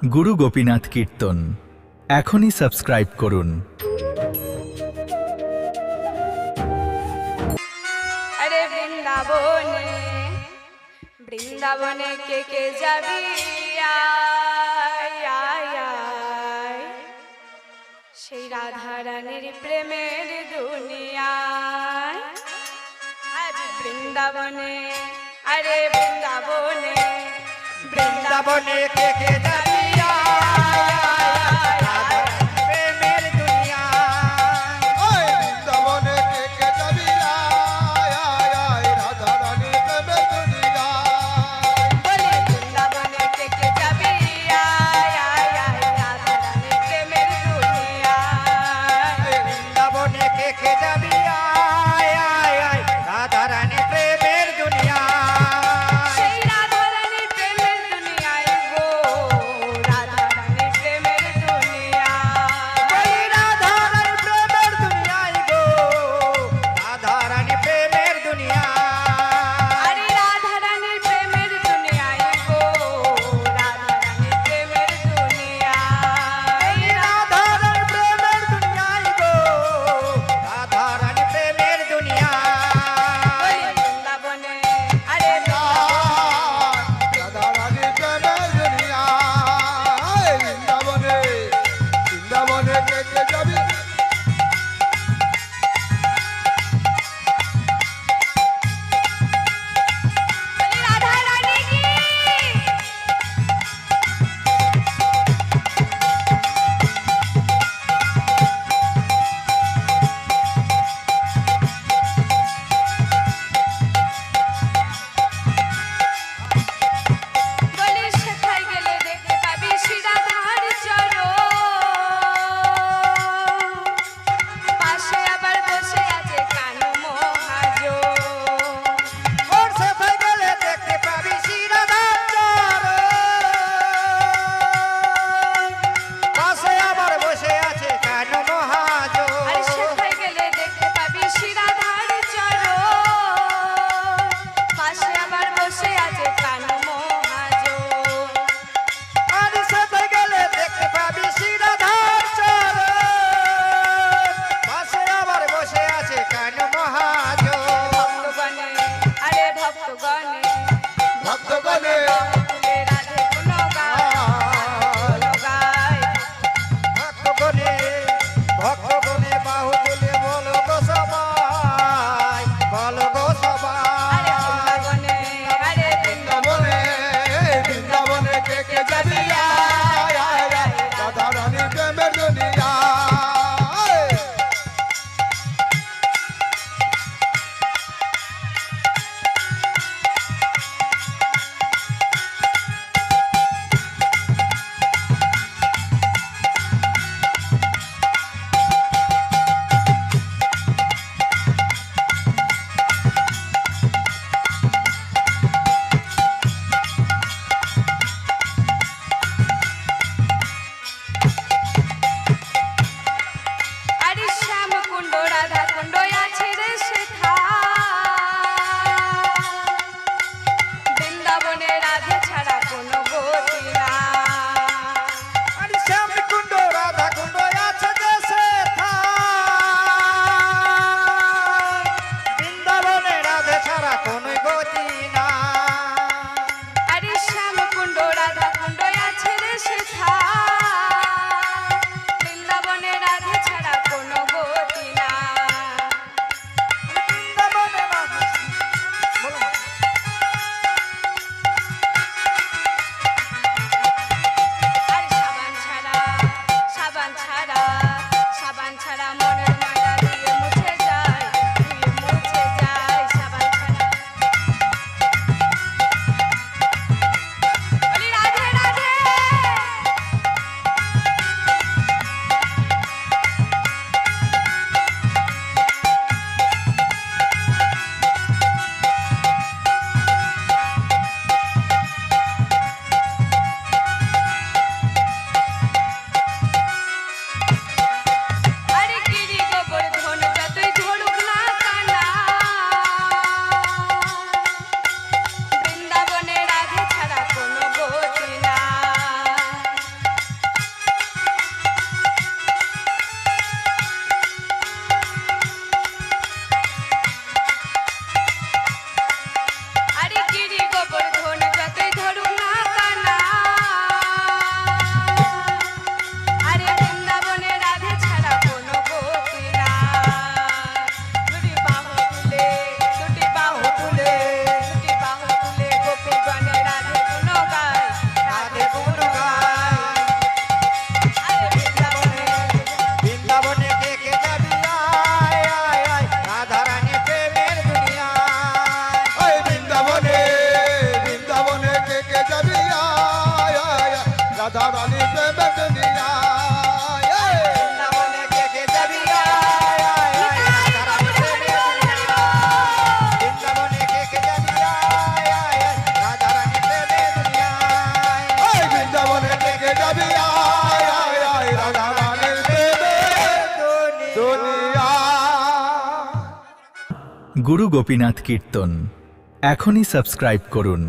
গুরু গোপীনাথ কীর্তন। এখনই সাবস্ক্রাইব করুন। আরে বৃন্দাবনে বৃন্দাবনে কে কে যাবি আয়, আয়, আয়। সেই রাধা রানীর প্রেমের দুনিয়ায়। আরে বৃন্দাবনে, আরে বৃন্দাবনে বৃন্দাবনে কে কে যাবি প্রেমের দুনিয়া। বৃন্দাবনে কে কে যাবি রাধা রানী প্রেমের দুনিয়া। বলি বৃন্দাবনে কে কে যাবি আয়, আয়, আয়, রাধা রানীর প্রেমের দুনিয়ায়। বৃন্দাবনে কে কে যাবি রাধা রানী প্রেমের দুনিয়া। সেই রাধা রানীর প্রেমের দুনিয়ায় গো রাধা রানী প্রেমের দুনিয়া বৃন্দাবনে কে কে যাবি আয় আয় আয় রাধা রানী প্রেমের দুনিয়া বৃন্দাবনে কে কে যাবি আয় আয় আয় রাধা রানী প্রেমের দুনিয়া এই বৃন্দাবনে থেকে যাবি আয় আয় আয় রাধা রানীর প্রেমের দুনিয়া গুরু গোপীনাথ কীর্তন এখনই সাবস্ক্রাইব করুন।